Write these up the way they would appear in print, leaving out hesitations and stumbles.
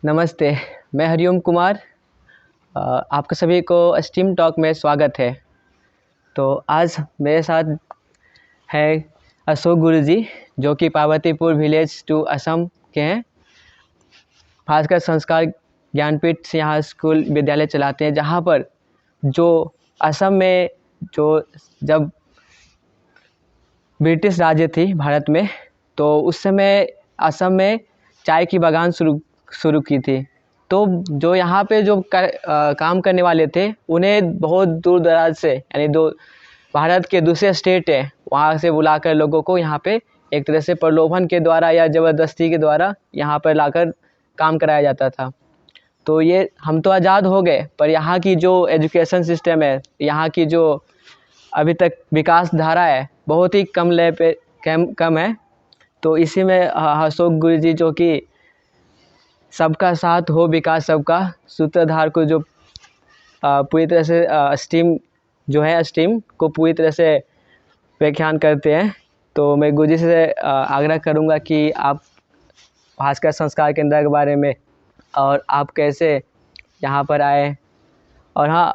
नमस्ते। मैं हरिओम कुमार। आपका सभी को स्टीम टॉक में स्वागत है। तो आज मेरे साथ है अशोक गुरुजी, जो कि पार्वतीपुर विलेज टू असम के हैं। भास्कर संस्कार ज्ञानपीठ से यहाँ स्कूल विद्यालय चलाते हैं, जहाँ पर जो असम में जब ब्रिटिश राज्य थी भारत में, तो उस समय असम में चाय की बागान शुरू की थी। तो जो यहाँ पे काम करने वाले थे, उन्हें बहुत दूर दराज से, यानी भारत के दूसरे स्टेट है, वहाँ से बुलाकर लोगों को यहाँ पे एक तरह से प्रलोभन के द्वारा या ज़बरदस्ती के द्वारा यहाँ पर लाकर काम कराया जाता था। तो ये हम तो आज़ाद हो गए, पर यहाँ की जो एजुकेशन सिस्टम है, यहाँ की जो अभी तक विकास धारा है, बहुत ही कम है। तो इसी में अशोक गुरुजी, जो कि सबका साथ हो विकास सबका सूत्रधार को, जो पूरी तरह से स्टीम को पूरी तरह से व्याख्यान करते हैं। तो मैं गुरुजी से आग्रह करूंगा कि आप भास्कर संस्कार केंद्र के बारे में और आप कैसे यहाँ पर आए। और हाँ,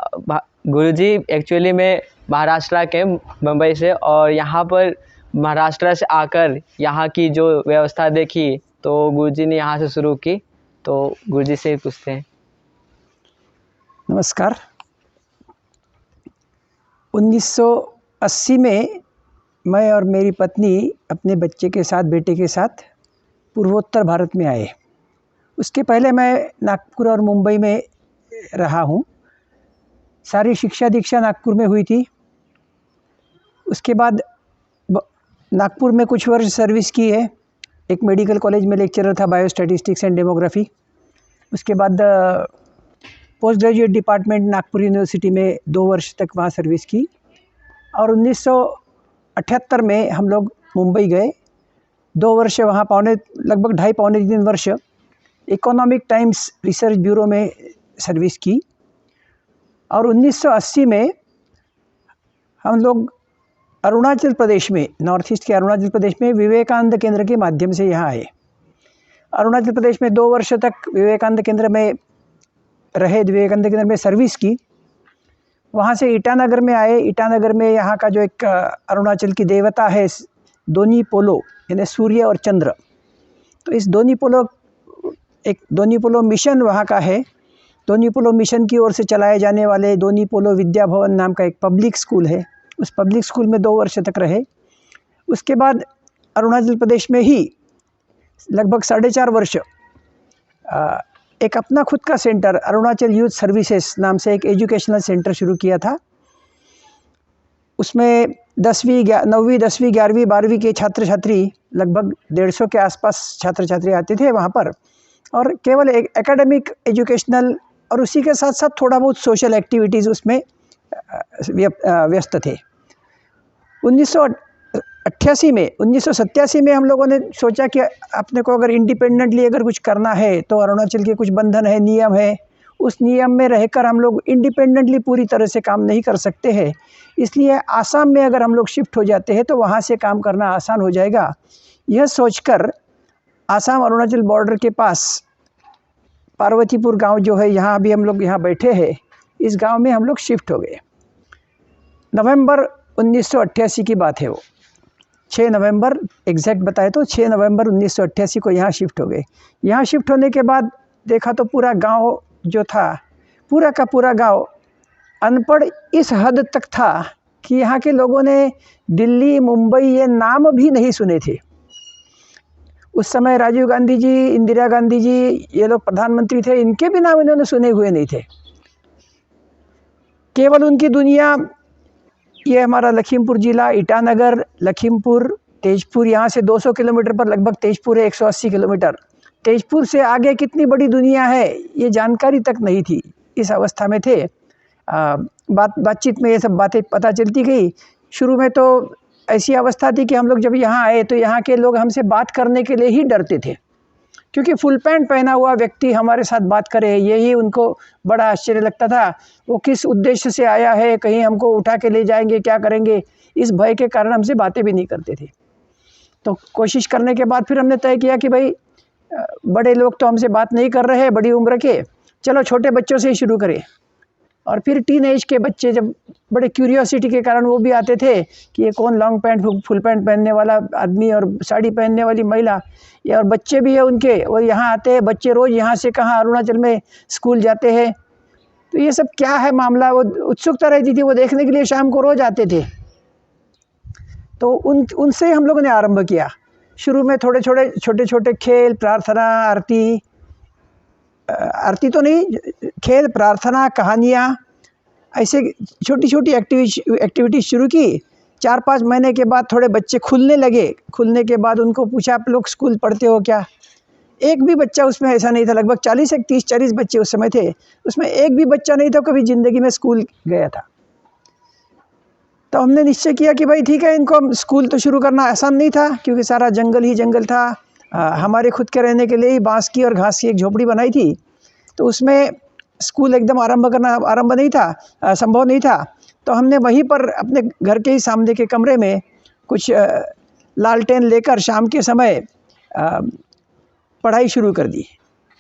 गुरुजी एक्चुअली में महाराष्ट्र के, मुंबई से, और यहाँ पर महाराष्ट्र से आकर यहाँ की जो व्यवस्था देखी, तो गुरुजी ने यहाँ से शुरू की। तो गुरुजी से पूछते हैं। नमस्कार। 1980 में मैं और मेरी पत्नी अपने बेटे के साथ पूर्वोत्तर भारत में आए। उसके पहले मैं नागपुर और मुंबई में रहा हूँ। सारी शिक्षा दीक्षा नागपुर में हुई थी। उसके बाद नागपुर में कुछ वर्ष सर्विस की है। एक मेडिकल कॉलेज में लेक्चरर था, बायोस्टैटिस्टिक्स एंड डेमोग्राफी। उसके बाद post graduate department Nagpur university में 2 वर्ष तक वहाँ सर्विस की। और 1978 में हम लोग मुंबई गए। 2 वर्ष वहाँ लगभग 2.5 पौने 3 वर्ष इकोनॉमिक टाइम्स रिसर्च ब्यूरो में सर्विस की। और 1980 में हम लोग अरुणाचल प्रदेश में, नॉर्थ ईस्ट के अरुणाचल प्रदेश में विवेकानंद केंद्र के माध्यम से यहाँ आए। अरुणाचल प्रदेश में 2 वर्ष तक विवेकानंद केंद्र में रहे, विवेकानंद केंद्र में सर्विस की। वहाँ से ईटानगर में आए। ईटानगर में यहाँ का जो एक अरुणाचल की देवता है दोनी पोलो, यानी सूर्य और चंद्र, तो इस दोनी पोलो मिशन वहाँ का है। दोनी पोलो मिशन की ओर से चलाए जाने वाले दोनी पोलो विद्या भवन नाम का एक पब्लिक स्कूल है। उस पब्लिक स्कूल में 2 वर्ष तक रहे। उसके बाद अरुणाचल प्रदेश में ही लगभग 4.5 वर्ष एक अपना खुद का सेंटर, अरुणाचल यूथ सर्विसेज नाम से एक एजुकेशनल सेंटर शुरू किया था। उसमें 9वीं 10वीं 11वीं 12वीं के छात्र छात्री, लगभग 150 के आसपास छात्र छात्री आते थे वहाँ पर, और केवल एक एकेडमिक एजुकेशनल और उसी के साथ साथ थोड़ा बहुत सोशल एक्टिविटीज़ उसमें व्यस्त थे। 1987 में हम लोगों ने सोचा कि अपने को अगर इंडिपेंडेंटली अगर कुछ करना है, तो अरुणाचल के कुछ बंधन है, नियम है, उस नियम में रहकर हम लोग इंडिपेंडेंटली पूरी तरह से काम नहीं कर सकते हैं। इसलिए आसाम में अगर हम लोग शिफ्ट हो जाते हैं तो वहाँ से काम करना आसान हो जाएगा। यह सोचकर आसाम अरुणाचल बॉर्डर के पास पार्वतीपुर गांव जो है, यहाँ अभी हम लोग यहाँ बैठे हैं, इस गांव में हम लोग शिफ्ट हो गए। नवंबर 1988 की बात है वो। 6 नवंबर एग्जैक्ट बताए तो 6 नवंबर 1988 को यहाँ शिफ्ट हो गए। यहाँ शिफ्ट होने के बाद देखा तो पूरा गांव जो था, पूरा का पूरा गांव अनपढ़ इस हद तक था कि यहाँ के लोगों ने दिल्ली, मुंबई ये नाम भी नहीं सुने थे। उस समय राजीव गांधी जी, इंदिरा गांधी जी, ये लोग प्रधानमंत्री थे, इनके भी नाम इन्होंने सुने हुए नहीं थे। केवल उनकी दुनिया ये हमारा लखीमपुर जिला, ईटानगर, लखीमपुर, तेजपुर, यहाँ से 200 किलोमीटर पर लगभग तेजपुर है, 180 किलोमीटर। तेजपुर से आगे कितनी बड़ी दुनिया है ये जानकारी तक नहीं थी। इस अवस्था में थे। बातचीत में ये सब बातें पता चलती गई। शुरू में तो ऐसी अवस्था थी कि हम लोग जब यहाँ आए तो यहाँ के लोग हमसे बात करने के लिए ही डरते थे, क्योंकि फुल पैंट पहना हुआ व्यक्ति हमारे साथ बात करे, यही उनको बड़ा आश्चर्य लगता था। वो किस उद्देश्य से आया है, कहीं हमको उठा के ले जाएंगे, क्या करेंगे, इस भय के कारण हमसे बातें भी नहीं करते थे। तो कोशिश करने के बाद फिर हमने तय किया कि भाई बड़े लोग तो हमसे बात नहीं कर रहे हैं बड़ी उम्र के, चलो छोटे बच्चों से ही शुरू करें। और फिर टीन एज के बच्चे जब बड़े क्यूरियोसिटी के कारण वो भी आते थे कि ये कौन लॉन्ग पैंट फुल पैंट पहनने वाला आदमी और साड़ी पहनने वाली महिला, ये और बच्चे भी है उनके, और यहाँ आते हैं बच्चे रोज़ यहाँ से कहाँ अरुणाचल में स्कूल जाते हैं। तो ये सब क्या है मामला, वो उत्सुकता रहती थी, वो देखने के लिए शाम को रोज़ आते थे। तो उनसे हम लोगों ने आरंभ किया। शुरू में छोटे छोटे खेल, प्रार्थना, आरती तो नहीं, खेल, प्रार्थना, कहानियाँ, ऐसे छोटी छोटी एक्टिविटी शुरू की। 4-5 महीने के बाद थोड़े बच्चे खुलने लगे। खुलने के बाद उनको पूछा आप लोग स्कूल पढ़ते हो क्या? एक भी बच्चा उसमें ऐसा नहीं था, लगभग 30-40 बच्चे उस समय थे, उसमें एक भी बच्चा नहीं था कभी ज़िंदगी में स्कूल गया था। तो हमने निश्चय किया कि भाई ठीक है, इनको स्कूल तो शुरू करना आसान नहीं था क्योंकि सारा जंगल ही जंगल था। हमारे खुद के रहने के लिए ही बांस की और घास की एक झोपड़ी बनाई थी, तो उसमें स्कूल एकदम आरंभ नहीं था, संभव नहीं था। तो हमने वहीं पर अपने घर के ही सामने के कमरे में कुछ लालटेन लेकर शाम के समय पढ़ाई शुरू कर दी।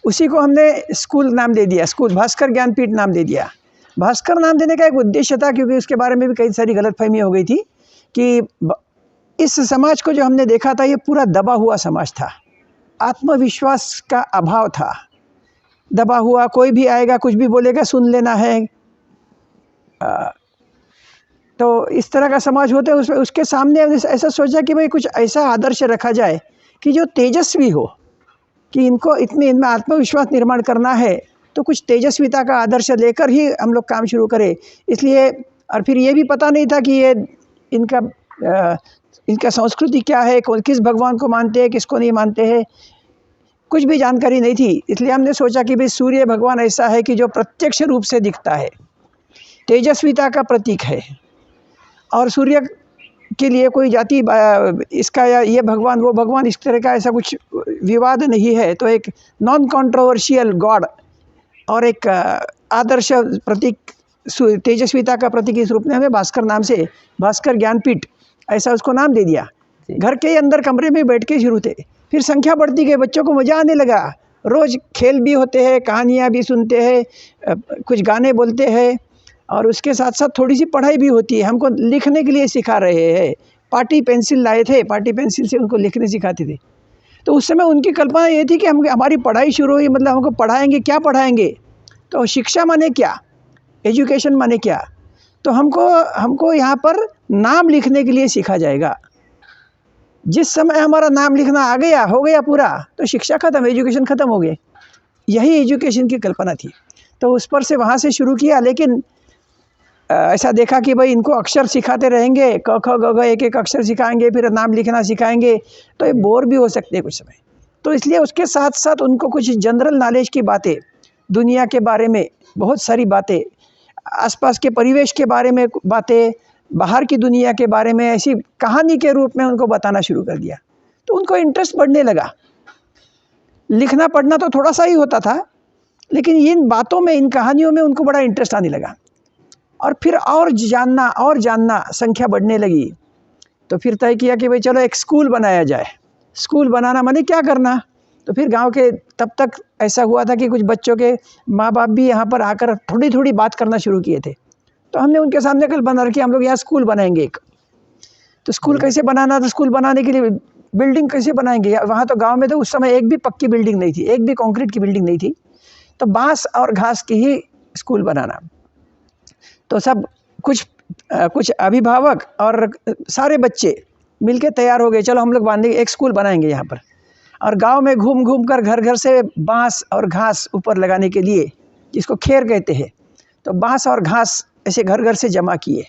उसी को हमने स्कूल नाम दे दिया, स्कूल भास्कर ज्ञानपीठ नाम दे दिया। भास्कर नाम देने का एक उद्देश्य था क्योंकि उसके बारे में भी कई सारी गलतफहमी हो गई थी कि इस समाज को जो हमने देखा था ये पूरा दबा हुआ समाज था, आत्मविश्वास का अभाव था, दबा हुआ, कोई भी आएगा कुछ भी बोलेगा सुन लेना है। तो इस तरह का समाज होते हैं। उसके सामने ऐसा सोचा कि भाई कुछ ऐसा आदर्श रखा जाए कि जो तेजस्वी हो, कि इनमें आत्मविश्वास निर्माण करना है तो कुछ तेजस्विता का आदर्श लेकर ही हम लोग काम शुरू करें। इसलिए, और फिर ये भी पता नहीं था कि ये इनका संस्कृति क्या है, किस भगवान को मानते हैं किसको नहीं मानते हैं, कुछ भी जानकारी नहीं थी। इसलिए हमने सोचा कि भाई सूर्य भगवान ऐसा है कि जो प्रत्यक्ष रूप से दिखता है, तेजस्विता का प्रतीक है, और सूर्य के लिए कोई जाति इसका या ये भगवान वो भगवान इस तरह का ऐसा कुछ विवाद नहीं है। तो एक नॉन कंट्रोवर्शियल गॉड और एक आदर्श प्रतीक, तेजस्विता का प्रतीक इस रूप में हमें भास्कर नाम से, भास्कर ज्ञानपीठ ऐसा उसको नाम दे दिया। घर के अंदर कमरे में बैठ के शुरू थे, फिर संख्या बढ़ती गई, बच्चों को मज़ा आने लगा। रोज़ खेल भी होते हैं, कहानियाँ भी सुनते हैं, कुछ गाने बोलते हैं, और उसके साथ साथ थोड़ी सी पढ़ाई भी होती है। हमको लिखने के लिए सिखा रहे हैं, पाटी पेंसिल लाए थे, पाटी पेंसिल से उनको लिखने सिखाते थे। तो उस समय उनकी कल्पना ये थी कि हमारी पढ़ाई शुरू हुई, मतलब हमको पढ़ाएंगे, क्या पढ़ाएंगे? तो शिक्षा माने क्या, एजुकेशन माने क्या? तो हमको यहाँ पर नाम लिखने के लिए सीखा जाएगा। जिस समय हमारा नाम लिखना आ गया, हो गया पूरा, तो शिक्षा खत्म, एजुकेशन खत्म हो गए। यही एजुकेशन की कल्पना थी। तो उस पर से वहाँ से शुरू किया, लेकिन ऐसा देखा कि भाई इनको अक्षर सिखाते रहेंगे, क ख ग घ एक अक्षर सिखाएंगे, फिर नाम लिखना सिखाएंगे, तो ये बोर भी हो सकते हैं कुछ समय। तो इसलिए उसके साथ साथ उनको कुछ जनरल नॉलेज की बातें, दुनिया के बारे में बहुत सारी बातें, आसपास के परिवेश के बारे में बातें, बाहर की दुनिया के बारे में ऐसी कहानी के रूप में उनको बताना शुरू कर दिया। तो उनको इंटरेस्ट बढ़ने लगा। लिखना पढ़ना तो थोड़ा सा ही होता था, लेकिन इन बातों में, इन कहानियों में उनको बड़ा इंटरेस्ट आने लगा। और फिर और जानना संख्या बढ़ने लगी। तो फिर तय किया कि भाई चलो एक स्कूल बनाया जाए। स्कूल बनाना माने क्या करना? तो फिर गांव के, तब तक ऐसा हुआ था कि कुछ बच्चों के माँ बाप भी यहाँ पर आकर थोड़ी थोड़ी बात करना शुरू किए थे। तो हमने उनके सामने कल बना रखी, हम लोग यहाँ स्कूल बनाएंगे एक। तो स्कूल कैसे बनाना? तो स्कूल बनाने के लिए बिल्डिंग कैसे बनाएंगे? वहाँ तो गाँव में तो उस समय एक भी पक्की बिल्डिंग नहीं थी, एक भी कंक्रीट की बिल्डिंग नहीं थी। तो बाँस और घास की ही स्कूल बनाना। तो सब कुछ अभिभावक और सारे बच्चे मिलके तैयार हो गए, चलो हम लोग बांधेंगे, एक स्कूल बनाएंगे यहाँ पर। और गांव में घूम घूम कर घर घर से बांस और घास ऊपर लगाने के लिए, जिसको खेर कहते हैं, तो बांस और घास ऐसे घर घर से जमा किए।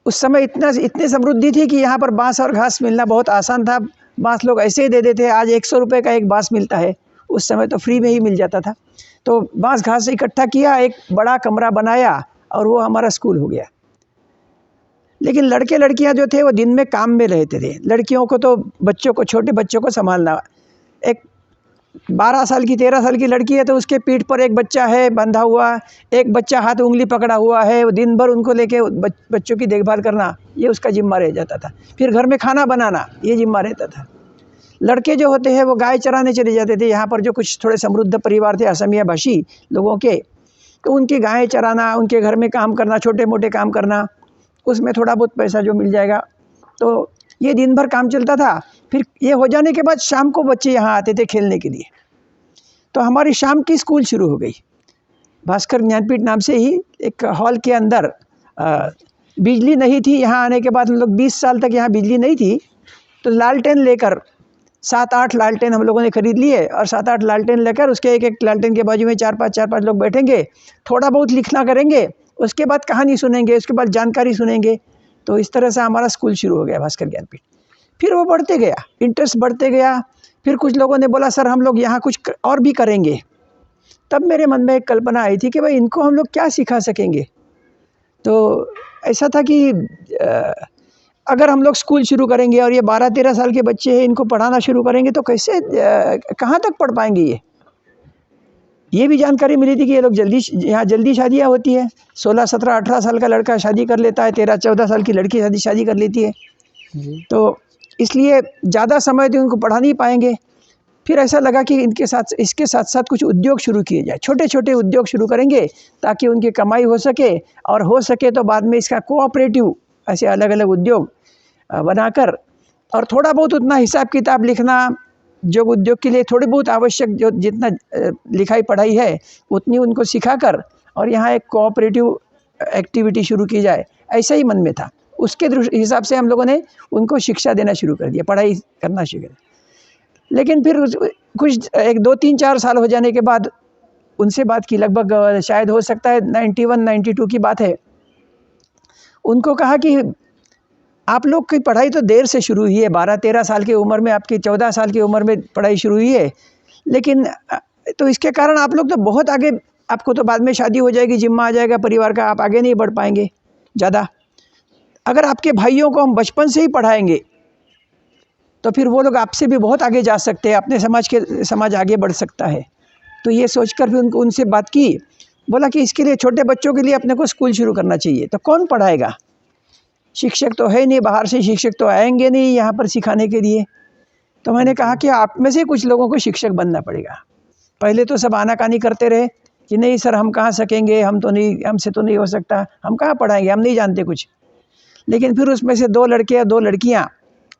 उस समय इतनी समृद्धि थी कि यहाँ पर बांस और घास मिलना बहुत आसान था। बांस लोग ऐसे ही दे देते हैं। आज 100 रुपये का एक बांस मिलता है, उस समय तो फ्री में ही मिल जाता था। तो बांस घास इकट्ठा किया, एक बड़ा कमरा बनाया, और वो हमारा स्कूल हो गया। लेकिन लड़के लड़कियां जो थे वो दिन में काम में रहते थे। लड़कियों को तो छोटे बच्चों को संभालना, एक 12 साल की 13 साल की लड़की है तो उसके पीठ पर एक बच्चा है बंधा हुआ, एक बच्चा हाथ उंगली पकड़ा हुआ है, वो दिन भर उनको लेके बच्चों की देखभाल करना, ये उसका जिम्मा रह जाता था। फिर घर में खाना बनाना, ये जिम्मा रहता था। लड़के जो होते हैं वो गाय चराने चले जाते थे। यहाँ पर जो कुछ थोड़े समृद्ध परिवार थे असमिया भाषी लोगों के, तो उनकी गायें चराना, उनके घर में काम करना, छोटे मोटे काम करना, उसमें थोड़ा बहुत पैसा जो मिल जाएगा, तो ये दिन भर काम चलता था। फिर ये हो जाने के बाद शाम को बच्चे यहाँ आते थे खेलने के लिए, तो हमारी शाम की स्कूल शुरू हो गई। भास्कर ज्ञानपीठ नाम से ही एक हॉल के अंदर बिजली नहीं थी। यहाँ आने के बाद हम लोग 20 साल तक यहाँ बिजली नहीं थी, तो लालटेन लेकर 7-8 लालटेन हम लोगों ने खरीद लिए, और 7-8 लालटेन लेकर उसके एक एक लालटेन के बाजू में 4-5 लोग बैठेंगे, थोड़ा बहुत लिखना करेंगे, उसके बाद कहानी सुनेंगे, उसके बाद जानकारी सुनेंगे। तो इस तरह से हमारा स्कूल शुरू हो गया भास्कर ज्ञानपीठ। फिर वो बढ़ते गया, इंटरेस्ट बढ़ते गया। फिर कुछ लोगों ने बोला सर हम लोग यहाँ कुछ और भी करेंगे। तब मेरे मन में एक कल्पना आई थी कि भाई इनको हम लोग क्या सिखा सकेंगे। तो ऐसा था कि अगर हम लोग स्कूल शुरू करेंगे और ये 12-13 साल के बच्चे हैं, इनको पढ़ाना शुरू करेंगे तो कैसे कहाँ तक पढ़ पाएंगे। ये भी जानकारी मिली थी कि ये लोग यहाँ जल्दी शादियाँ होती है। 16, 17, 18 साल का लड़का शादी कर लेता है, 13, 14 साल की लड़की शादी कर लेती है। तो इसलिए ज़्यादा समय तो उनको पढ़ा नहीं पाएंगे। फिर ऐसा लगा कि इसके साथ साथ कुछ उद्योग शुरू किए जाए, छोटे छोटे उद्योग शुरू करेंगे ताकि उनकी कमाई हो सके, और हो सके तो बाद में इसका कोऑपरेटिव ऐसे अलग अलग उद्योग बनाकर, और थोड़ा बहुत उतना हिसाब किताब लिखना, जो उद्योग के लिए थोड़ी बहुत आवश्यक जो जितना लिखाई पढ़ाई है उतनी उनको सिखाकर, और यहाँ एक कोऑपरेटिव एक्टिविटी शुरू की जाए, ऐसा ही मन में था। उसके हिसाब से हम लोगों ने उनको शिक्षा देना शुरू कर दिया, पढ़ाई करना शुरू कर। लेकिन फिर कुछ 1, 2, 3, 4 साल हो जाने के बाद उनसे बात की, लगभग शायद हो सकता है 91-92 की बात है। उनको कहा कि आप लोग की पढ़ाई तो देर से शुरू हुई है, 12-13 साल की उम्र में, आपकी 14 साल की उम्र में पढ़ाई शुरू हुई है, लेकिन तो इसके कारण आप लोग तो बहुत आगे, आपको तो बाद में शादी हो जाएगी, जिम्मा आ जाएगा परिवार का, आप आगे नहीं बढ़ पाएंगे ज़्यादा। अगर आपके भाइयों को हम बचपन से ही पढ़ाएंगे तो फिर वो लोग आपसे भी बहुत आगे जा सकते हैं, अपने समाज आगे बढ़ सकता है। तो ये सोचकर फिर उनसे बात की, बोला कि इसके लिए छोटे बच्चों के लिए अपने को स्कूल शुरू करना चाहिए। तो कौन पढ़ाएगा, शिक्षक तो है नहीं, बाहर से शिक्षक तो आएंगे नहीं यहाँ पर सिखाने के लिए। तो मैंने कहा कि आप में से कुछ लोगों को शिक्षक बनना पड़ेगा। पहले तो सब आनाकानी करते रहे कि नहीं सर हम कहाँ सकेंगे, हम तो नहीं, हमसे तो नहीं हो सकता, हम कहाँ पढ़ाएंगे, हम नहीं जानते कुछ। लेकिन फिर उसमें से 2 लड़के या 2 लड़कियाँ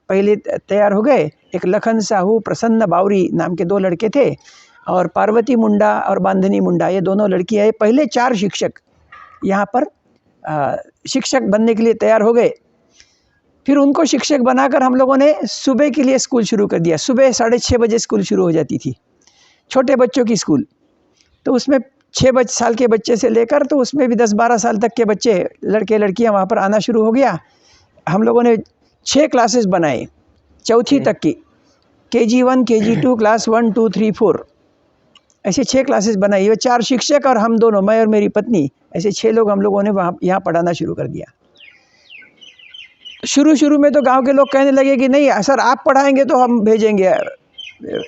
पहले तैयार हो गए। एक लखन साहू, प्रसन्न बावरी नाम के 2 लड़के थे, और पार्वती मुंडा और बांधनी मुंडा, ये दोनों लड़कियाँ। पहले 4 शिक्षक यहाँ पर शिक्षक बनने के लिए तैयार हो गए। फिर उनको शिक्षक बनाकर हम लोगों ने सुबह के लिए स्कूल शुरू कर दिया। सुबह 6:30 बजे स्कूल शुरू हो जाती थी, छोटे बच्चों की स्कूल। तो उसमें 6 साल के बच्चे से लेकर, तो उसमें भी 10-12 साल तक के बच्चे, लड़के लड़कियां वहाँ पर आना शुरू हो गया। हम लोगों ने 6 क्लासेस बनाए, चौथी तक की, KG1, KG2, क्लास 1, 2, 3, 4, ऐसे 6 क्लासेस बनाई। वो 4 शिक्षक और हम दोनों, मैं और मेरी पत्नी, ऐसे 6 लोग हम लोगों ने यहाँ पढ़ाना शुरू कर दिया। शुरू में तो गांव के लोग कहने लगे कि नहीं सर आप पढ़ाएंगे तो हम भेजेंगे,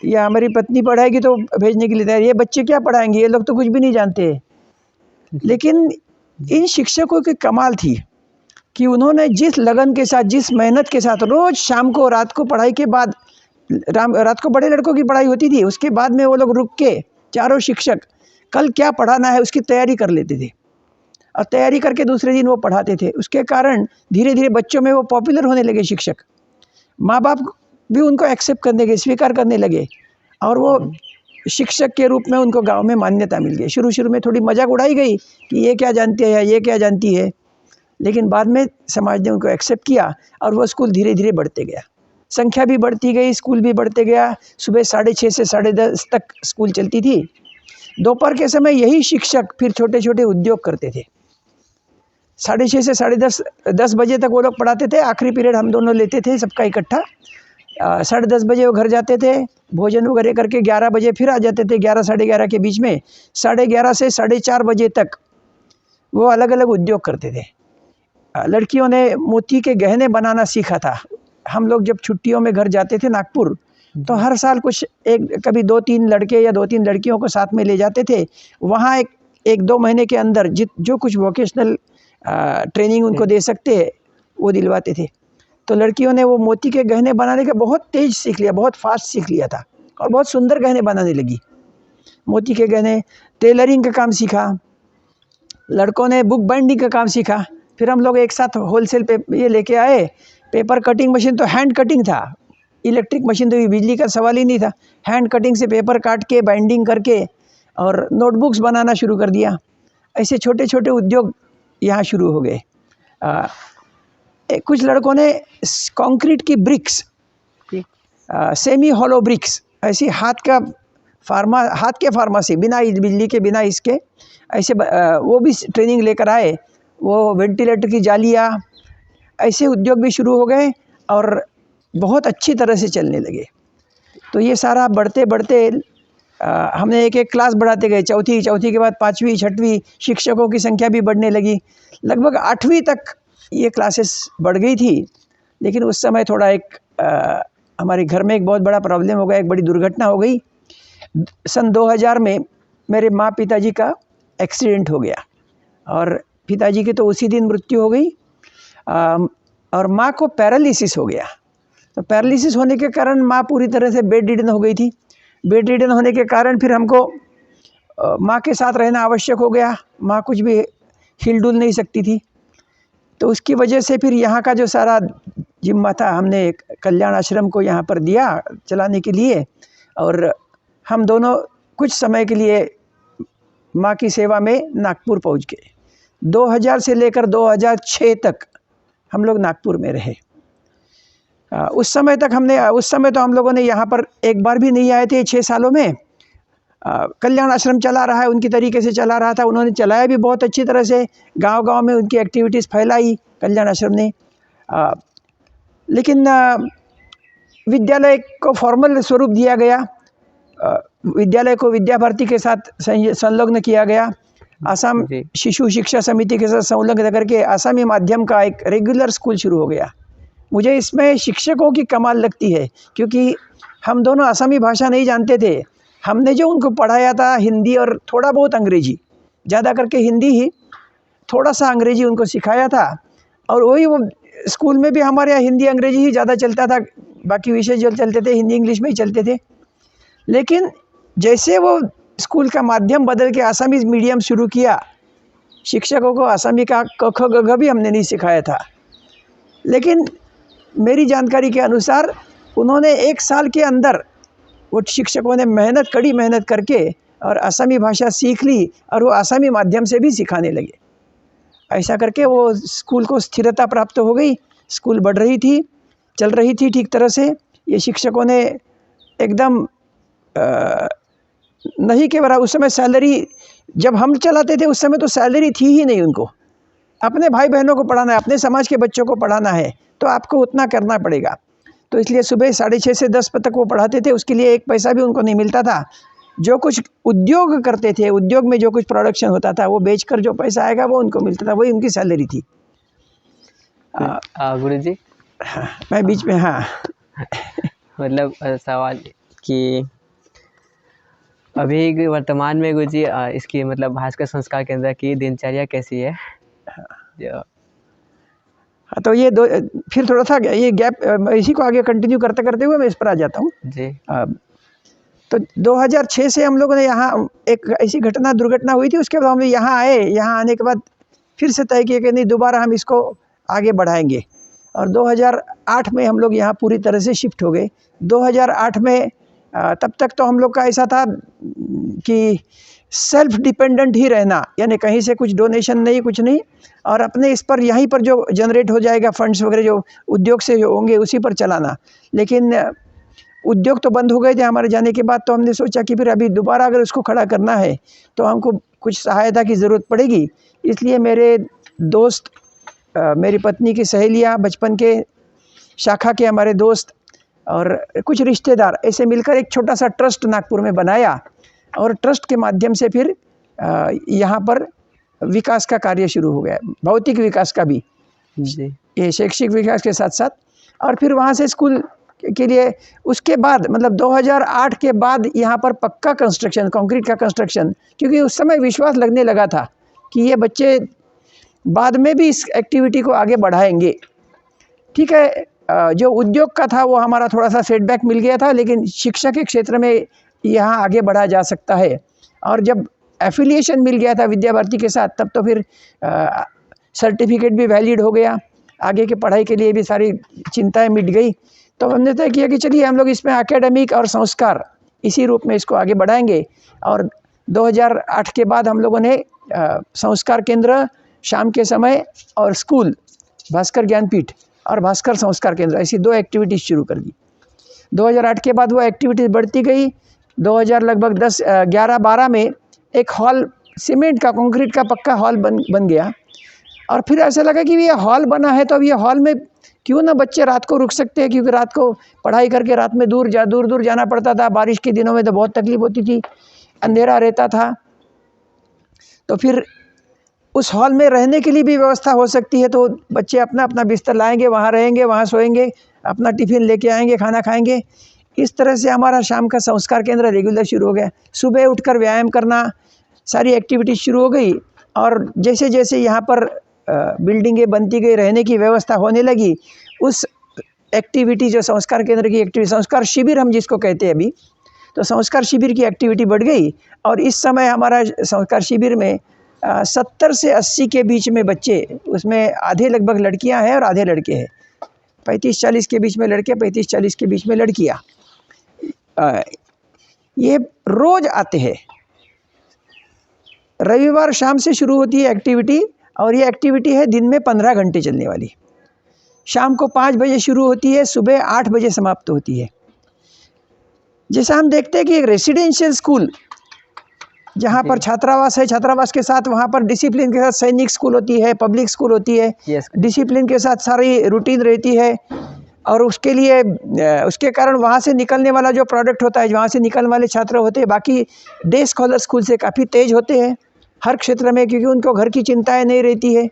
या हमारी पत्नी पढ़ाएगी तो भेजने के लिए तैयार, ये बच्चे क्या पढ़ाएंगे, ये लोग तो कुछ भी नहीं जानते। लेकिन इन शिक्षकों की कमाल थी कि उन्होंने जिस लगन के साथ, जिस मेहनत के साथ, रोज़ शाम को, रात को पढ़ाई के बाद, रात को बड़े लड़कों की पढ़ाई होती थी, उसके बाद में वो लोग रुक के, चारों शिक्षक कल क्या पढ़ाना है उसकी तैयारी कर लेते थे, और तैयारी करके दूसरे दिन वो पढ़ाते थे। उसके कारण धीरे धीरे बच्चों में वो पॉपुलर होने लगे शिक्षक। माँ बाप भी उनको एक्सेप्ट करने लगे, स्वीकार करने लगे, और वो शिक्षक के रूप में उनको गांव में मान्यता मिल गई। शुरू में थोड़ी मजाक उड़ाई गई कि ये क्या जानती है या ये क्या जानती है, लेकिन बाद में समाज ने उनको एक्सेप्ट किया, और वो स्कूल धीरे धीरे बढ़ते गया, संख्या भी बढ़ती गई, स्कूल भी बढ़ते गया। सुबह 6:30 से 10:30 तक स्कूल चलती थी। दोपहर के समय यही शिक्षक फिर छोटे छोटे उद्योग करते थे। 6:30 से 10:30 बजे तक वो लोग पढ़ाते थे। आखिरी पीरियड हम दोनों लेते थे सबका इकट्ठा। 10:30 बजे वो घर जाते थे, भोजन वगैरह करके 11 बजे फिर आ जाते थे। 11 साढ़े 11 के बीच में 11:30 से 4:30 बजे तक वो अलग अलग उद्योग करते थे। लड़कियों ने मोती के गहने बनाना सीखा था। हम लोग जब छुट्टियों में घर जाते थे नागपुर, तो हर साल कुछ कभी 2-3 लड़के या 2-3 लड़कियों को साथ में ले जाते थे। वहाँ 1-2 महीने के अंदर जो कुछ वोकेशनल ट्रेनिंग उनको दे सकते वो दिलवाते थे। तो लड़कियों ने वो मोती के गहने बनाने का बहुत तेज सीख लिया, बहुत फास्ट सीख लिया था और बहुत सुंदर गहने बनाने लगी। मोती के गहने, टेलरिंग का काम सीखा, लड़कों ने बुक बाइंडिंग का काम सीखा। फिर हम लोग एक साथ होलसेल पे ये लेके आए, पेपर कटिंग मशीन, तो हैंड कटिंग था, इलेक्ट्रिक मशीन तो बिजली का सवाल ही नहीं था। हैंड कटिंग से पेपर काट के बाइंडिंग करके और नोटबुक्स बनाना शुरू कर दिया। ऐसे छोटे छोटे उद्योग यहाँ शुरू हो गए। कुछ लड़कों ने कंक्रीट की ब्रिक्स, सेमी हॉलो ब्रिक्स, ऐसी हाथ के फार्मेसी, बिना बिजली के, बिना इसके, ऐसे वो भी ट्रेनिंग लेकर आए। वो वेंटिलेटर की जालियाँ, ऐसे उद्योग भी शुरू हो गए और बहुत अच्छी तरह से चलने लगे। तो ये सारा बढ़ते बढ़ते हमने एक एक क्लास बढ़ाते गए। चौथी के बाद 5वीं 6वीं, शिक्षकों की संख्या भी बढ़ने लगी। लगभग 8वीं तक ये क्लासेस बढ़ गई थी। लेकिन उस समय थोड़ा हमारे घर में एक बहुत बड़ा प्रॉब्लम हो गया, एक बड़ी दुर्घटना हो गई। सन 2000 में मेरे माँ पिताजी का एक्सीडेंट हो गया और पिताजी की तो उसी दिन मृत्यु हो गई और माँ को पैरालिसिस हो गया। तो पैरालिसिस होने के कारण माँ पूरी तरह से बेड रिडन हो गई थी। बेड रिडन होने के कारण फिर हमको माँ के साथ रहना आवश्यक हो गया। माँ कुछ भी हिल डुल नहीं सकती थी। तो उसकी वजह से फिर यहाँ का जो सारा जिम्मा था हमने कल्याण आश्रम को यहाँ पर दिया चलाने के लिए, और हम दोनों कुछ समय के लिए माँ की सेवा में नागपुर पहुँच गए। 2000 से लेकर 2006 तक हम लोग नागपुर में रहे। उस समय तो हम लोगों ने यहाँ पर एक बार भी नहीं आए थे 6 सालों में। कल्याण आश्रम चला रहा है, उनकी तरीके से चला रहा था, उन्होंने चलाया भी बहुत अच्छी तरह से। गांव-गांव में उनकी एक्टिविटीज़ फैलाई कल्याण आश्रम ने। लेकिन विद्यालय को फॉर्मल स्वरूप दिया गया, विद्यालय को विद्या भारती के साथ संलग्न किया गया। आसाम शिशु शिक्षा समिति के साथ संलग्न करके आसामी माध्यम का एक रेगुलर स्कूल शुरू हो गया। मुझे इसमें शिक्षकों की कमाल लगती है, क्योंकि हम दोनों आसामी भाषा नहीं जानते थे। हमने जो उनको पढ़ाया था हिंदी और थोड़ा बहुत अंग्रेजी, ज़्यादा करके हिंदी ही, थोड़ा सा अंग्रेजी उनको सिखाया था। और वही वो स्कूल में भी हमारे यहाँ हिंदी अंग्रेजी ही ज़्यादा चलता था, बाकी विषय जो चलते थे हिंदी इंग्लिश में ही चलते थे। लेकिन जैसे वो स्कूल का माध्यम बदल के आसामी मीडियम शुरू किया, शिक्षकों को आसामी का क ख ग घ भी हमने नहीं सिखाया था। लेकिन मेरी जानकारी के अनुसार उन्होंने 1 साल के अंदर, वो शिक्षकों ने कड़ी मेहनत करके और आसामी भाषा सीख ली और वो आसामी माध्यम से भी सिखाने लगे। ऐसा करके वो स्कूल को स्थिरता प्राप्त हो गई। स्कूल बढ़ रही थी, चल रही थी ठीक तरह से। ये शिक्षकों ने एकदम नहीं के बराबर, उस समय सैलरी, जब हम चलाते थे उस समय तो सैलरी थी ही नहीं उनको। अपने भाई बहनों को पढ़ाना है, अपने समाज के बच्चों को पढ़ाना है, तो आपको उतना करना पड़ेगा। तो इसलिए सुबह 6:30 से 10 तक वो पढ़ाते थे। उसके लिए 1 पैसा भी उनको नहीं मिलता था। जो कुछ उद्योग करते थे, उद्योग में जो कुछ प्रोडक्शन होता था, वो बेचकर जो पैसा आएगा वो उनको मिलता था, वही उनकी सैलरी थी। गुरुजी, मैं बीच में, हाँ मतलब सवाल कि अभी वर्तमान में गुरुजी इसकी मतलब भास्कर संस्कार केंद्र की दिनचर्या कैसी है? तो ये फिर थोड़ा सा ये गैप, इसी को आगे कंटिन्यू करते करते हुए मैं इस पर आ जाता हूँ जी। तो 2006 से हम लोगों ने यहाँ एक ऐसी दुर्घटना हुई थी। उसके बाद हम यहाँ आए। यहाँ आने के बाद फिर से तय किया कि नहीं, दोबारा हम इसको आगे बढ़ाएंगे। और 2008 में हम लोग यहाँ पूरी तरह से शिफ्ट हो गए। 2008 में तब तक तो हम लोग का ऐसा था कि सेल्फ डिपेंडेंट ही रहना, यानी कहीं से कुछ डोनेशन नहीं, कुछ नहीं, और अपने इस पर यहीं पर जो जनरेट हो जाएगा फंड्स वगैरह जो उद्योग से जो होंगे उसी पर चलाना। लेकिन उद्योग तो बंद हो गए थे हमारे जाने के बाद। तो हमने सोचा कि फिर अभी दोबारा अगर उसको खड़ा करना है तो हमको कुछ सहायता की ज़रूरत पड़ेगी। इसलिए मेरे दोस्त, मेरी पत्नी की सहेलियाँ, बचपन के शाखा के हमारे दोस्त और कुछ रिश्तेदार, ऐसे मिलकर एक छोटा सा ट्रस्ट नागपुर में बनाया। और ट्रस्ट के माध्यम से फिर यहाँ पर विकास का कार्य शुरू हो गया, भौतिक विकास का भी जी, ये शैक्षिक विकास के साथ साथ। और फिर वहाँ से स्कूल के लिए उसके बाद मतलब 2008 के बाद यहाँ पर पक्का कंस्ट्रक्शन, कंक्रीट का कंस्ट्रक्शन, क्योंकि उस समय विश्वास लगने लगा था कि ये बच्चे बाद में भी इस एक्टिविटी को आगे बढ़ाएंगे। ठीक है, जो उद्योग का था वो हमारा थोड़ा सा सेटबैक मिल गया था, लेकिन शिक्षा के क्षेत्र में यहाँ आगे बढ़ा जा सकता है। और जब एफिलिएशन मिल गया था विद्या भारती के साथ, तब तो फिर सर्टिफिकेट भी वैलिड हो गया, आगे की पढ़ाई के लिए भी सारी चिंताएं मिट गई। तो हमने तय किया कि चलिए हम लोग इसमें एकेडमिक और संस्कार इसी रूप में इसको आगे बढ़ाएंगे। और 2008 के बाद हम लोगों ने संस्कार केंद्र शाम के समय और स्कूल भास्कर ज्ञानपीठ और भास्कर संस्कार केंद्र ऐसी 2 एक्टिविटीज़ शुरू कर दी। 2008 के बाद वो एक्टिविटीज़ बढ़ती गई। 2000 लगभग 11-12 में एक हॉल, सीमेंट का, कंक्रीट का पक्का हॉल बन गया। और फिर ऐसा लगा कि ये हॉल बना है तो अब ये हॉल में क्यों ना बच्चे रात को रुक सकते हैं, क्योंकि रात को पढ़ाई करके रात में दूर दूर जाना पड़ता था। बारिश के दिनों में तो बहुत तकलीफ होती थी, अंधेरा रहता था। तो फिर उस हॉल में रहने के लिए भी व्यवस्था हो सकती है, तो बच्चे अपना अपना बिस्तर लाएंगे, वहाँ रहेंगे, वहाँ सोएंगे, अपना टिफ़िन लेके आएंगे, खाना खाएंगे। इस तरह से हमारा शाम का संस्कार केंद्र रेगुलर शुरू हो गया। सुबह उठकर व्यायाम करना, सारी एक्टिविटीज़ शुरू हो गई। और जैसे जैसे यहाँ पर बिल्डिंगें बनती गई, रहने की व्यवस्था होने लगी, उस एक्टिविटी जो संस्कार केंद्र की एक्टिविटी, संस्कार शिविर हम जिसको कहते हैं अभी, तो संस्कार शिविर की एक्टिविटी बढ़ गई। और इस समय हमारा संस्कार शिविर में 70 से 80 के बीच में बच्चे, उसमें आधे लगभग लड़कियां हैं और आधे लड़के हैं। 35-40 के बीच में लड़के, 35-40 के बीच में लड़कियां। ये रोज़ आते हैं। रविवार शाम से शुरू होती है एक्टिविटी, और ये एक्टिविटी है दिन में 15 घंटे चलने वाली। शाम को 5 बजे शुरू होती है, सुबह 8 बजे समाप्त होती है। जैसा हम देखते हैं कि एक रेसिडेंशियल स्कूल जहाँ पर छात्रावास है, छात्रावास के साथ वहाँ पर डिसिप्लिन के साथ सैनिक स्कूल होती है, पब्लिक स्कूल होती है, डिसिप्लिन के साथ सारी रूटीन रहती है। और उसके लिए उसके कारण वहाँ से निकलने वाला जो प्रोडक्ट होता है, वहाँ से निकलने वाले छात्र होते हैं, बाकी डे स्कॉलर स्कूल से काफ़ी तेज होते हैं हर क्षेत्र में, क्योंकि उनको घर की चिंताएं नहीं रहती है,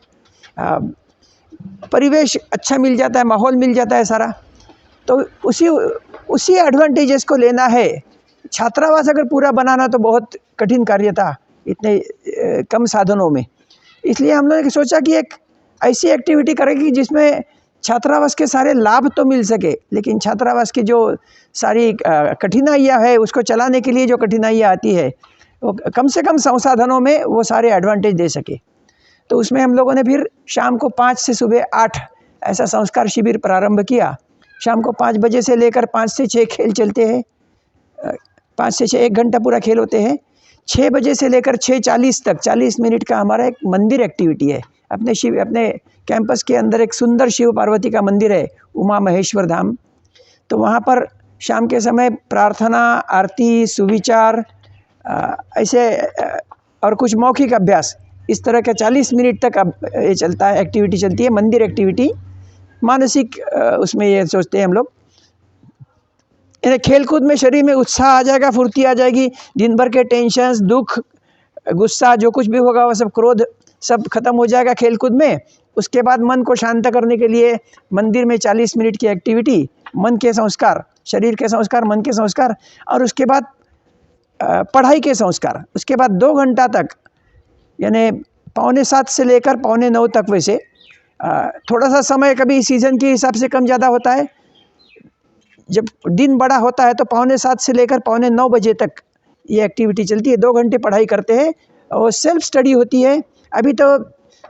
परिवेश अच्छा मिल जाता है, माहौल मिल जाता है सारा। तो उसी एडवांटेजेस को लेना है। छात्रावास अगर पूरा बनाना तो बहुत कठिन कार्य था इतने कम साधनों में। इसलिए हम लोगों ने सोचा कि एक ऐसी एक्टिविटी करेंगे जिसमें छात्रावास के सारे लाभ तो मिल सके, लेकिन छात्रावास की जो सारी कठिनाइयाँ है, उसको चलाने के लिए जो कठिनाइयाँ आती है, वो कम से कम संसाधनों में वो सारे एडवांटेज दे सके। तो उसमें हम लोगों ने फिर शाम को 5 से सुबह 8 ऐसा संस्कार शिविर प्रारंभ किया। शाम को 5 बजे से लेकर 5 से 6 खेल चलते हैं, 5 से 6 1 घंटा पूरा खेल होते हैं। 6 बजे से लेकर 6:40 तक 40 मिनट का हमारा एक मंदिर एक्टिविटी है। अपने कैंपस के अंदर एक सुंदर शिव पार्वती का मंदिर है, उमा महेश्वर धाम। तो वहाँ पर शाम के समय प्रार्थना, आरती, सुविचार, ऐसे और कुछ मौखिक अभ्यास, इस तरह का 40 मिनट तक अब ये चलता है, एक्टिविटी चलती है, मंदिर एक्टिविटी। मानसिक उसमें ये सोचते हैं हम लोग, इन्हें खेलकूद में शरीर में उत्साह आ जाएगा, फुर्ती आ जाएगी, दिन भर के टेंशन्स, दुख, गुस्सा, जो कुछ भी होगा वो सब, क्रोध, सब खत्म हो जाएगा खेलकूद में। उसके बाद मन को शांत करने के लिए मंदिर में 40 मिनट की एक्टिविटी, मन के संस्कार, शरीर के संस्कार, मन के संस्कार, और उसके बाद पढ़ाई के संस्कार। उसके बाद 2 घंटा तक, यानी 7:15 से लेकर 8:45 तक, वैसे थोड़ा सा समय कभी सीज़न के हिसाब से कम ज़्यादा होता है। जब दिन बड़ा होता है तो 7:15 से लेकर 8:45 बजे तक ये एक्टिविटी चलती है। 2 घंटे पढ़ाई करते हैं और सेल्फ स्टडी होती है। अभी तो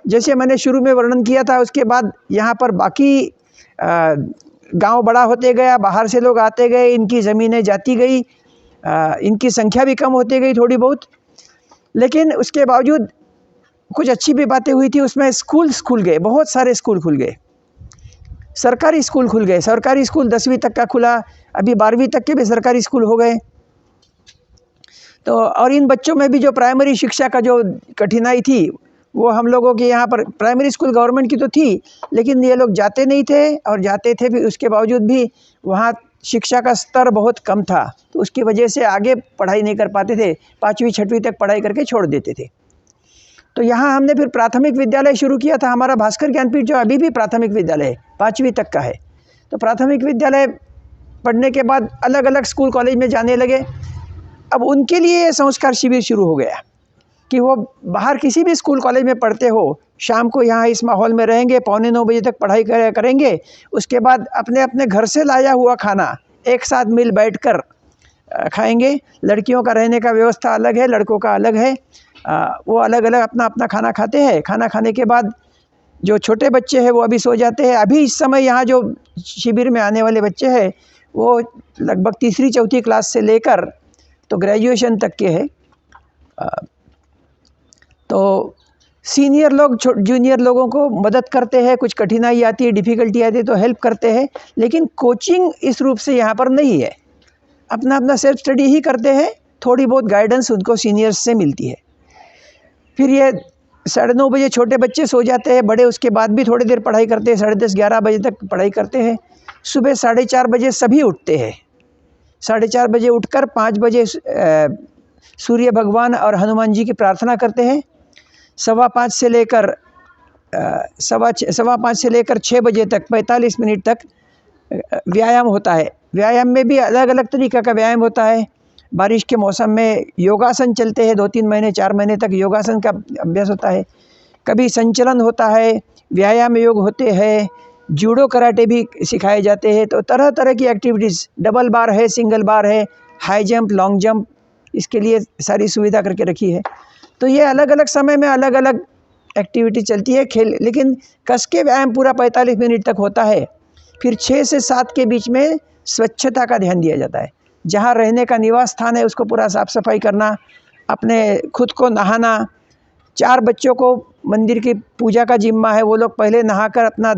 जैसे मैंने शुरू में वर्णन किया था, उसके बाद यहाँ पर बाकी गांव बड़ा होते गया, बाहर से लोग आते गए, इनकी ज़मीनें जाती गई, इनकी संख्या भी कम होती गई थोड़ी बहुत, लेकिन उसके बावजूद कुछ अच्छी भी बातें हुई थी। उसमें स्कूल खुल गए, बहुत सारे स्कूल खुल गए, सरकारी स्कूल खुल गए। सरकारी स्कूल 10वीं तक का खुला, अभी 12वीं तक के भी सरकारी स्कूल हो गए। तो और इन बच्चों में भी जो प्राइमरी शिक्षा का जो कठिनाई थी, वो हम लोगों के यहाँ पर प्राइमरी स्कूल गवर्नमेंट की तो थी, लेकिन ये लोग जाते नहीं थे, और जाते थे भी उसके बावजूद भी वहाँ शिक्षा का स्तर बहुत कम था, तो उसकी वजह से आगे पढ़ाई नहीं कर पाते थे, 5वीं 6वीं तक पढ़ाई करके छोड़ देते थे। तो यहाँ हमने फिर प्राथमिक विद्यालय शुरू किया था। हमारा भास्कर ज्ञानपीठ जो अभी भी प्राथमिक विद्यालय है, 5वीं तक का है। तो प्राथमिक विद्यालय पढ़ने के बाद अलग अलग स्कूल कॉलेज में जाने लगे। अब उनके लिए संस्कार शिविर शुरू हो गया। कि वो बाहर किसी भी स्कूल कॉलेज में पढ़ते हो, शाम को यहाँ इस माहौल में रहेंगे, 8:45 तक पढ़ाई करेंगे, उसके बाद अपने अपने घर से लाया हुआ खाना एक साथ मिल बैठकर खाएंगे। लड़कियों का रहने का व्यवस्था अलग है, लड़कों का अलग है। वो अलग अलग अपना अपना खाना खाते हैं। खाना खाने के बाद जो छोटे बच्चे हैं वो अभी सो जाते हैं। अभी इस समय यहाँ जो शिविर में आने वाले बच्चे हैं वो लगभग तीसरी चौथी क्लास से लेकर तो ग्रेजुएशन तक के हैं। तो सीनियर लोग जूनियर लोगों को मदद करते हैं, कुछ कठिनाई आती है, डिफ़िकल्टी आती है तो हेल्प करते हैं, लेकिन कोचिंग इस रूप से यहाँ पर नहीं है। अपना अपना सेल्फ स्टडी ही करते हैं, थोड़ी बहुत गाइडेंस उनको सीनियर्स से मिलती है। फिर ये 9:30 बजे छोटे बच्चे सो जाते हैं, बड़े उसके बाद भी थोड़ी देर पढ़ाई करते हैं, 10:30-11 बजे तक पढ़ाई करते हैं। सुबह 4:30 बजे सभी उठते हैं। 4:30 बजे उठकर 5 बजे सूर्य भगवान और हनुमान जी की प्रार्थना करते हैं। 5:15 से लेकर 5:15 से लेकर 6 बजे तक 45 मिनट तक व्यायाम होता है। व्यायाम में भी अलग अलग तरीक़े का व्यायाम होता है। बारिश के मौसम में योगासन चलते हैं, 2-3 महीने 4 महीने तक योगासन का अभ्यास होता है। कभी संचलन होता है, व्यायाम योग होते हैं, जूडो कराटे भी सिखाए जाते हैं। तो तरह तरह की एक्टिविटीज़, डबल बार है, सिंगल बार है, हाई जंप, लॉन्ग जंप, इसके लिए सारी सुविधा करके रखी है। तो ये अलग अलग समय में अलग अलग एक्टिविटी चलती है, खेल, लेकिन कस के व्यायाम पूरा 45 मिनट तक होता है। फिर 6 से 7 के बीच में स्वच्छता का ध्यान दिया जाता है। जहाँ रहने का निवास स्थान है उसको पूरा साफ़ सफाई करना, अपने खुद को नहाना। 4 बच्चों को मंदिर की पूजा का जिम्मा है, वो लोग पहले नहाकर अपना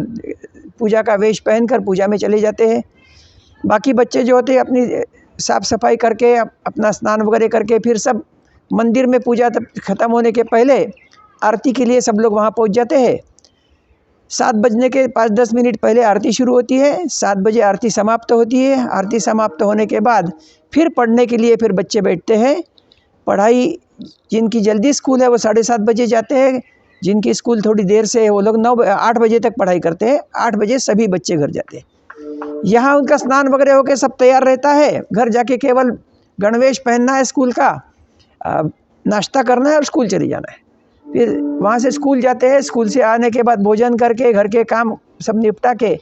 पूजा का वेश पहनकर पूजा में चले जाते हैं। बाकी बच्चे जो होते हैं अपनी साफ़ सफाई करके अपना स्नान वगैरह करके फिर सब मंदिर में पूजा तब ख़त्म होने के पहले आरती के लिए सब लोग वहाँ पहुँच जाते हैं। 7 बजने के 5-10 मिनट पहले आरती शुरू होती है, 7 बजे आरती समाप्त होती है। आरती समाप्त होने के बाद फिर पढ़ने के लिए फिर बच्चे बैठते हैं। पढ़ाई, जिनकी जल्दी स्कूल है वो 7:30 बजे जाते हैं, जिनकी स्कूल थोड़ी देर से है वो लोग 8 बजे तक पढ़ाई करते हैं। 8 बजे सभी बच्चे घर जाते हैं। यहाँ उनका स्नान वगैरह होकर सब तैयार रहता है। घर जाके केवल गणवेश पहनना है स्कूल का, नाश्ता करना है और स्कूल चले जाना है। फिर वहाँ से स्कूल जाते हैं। स्कूल से आने के बाद भोजन करके घर के काम सब निपटा के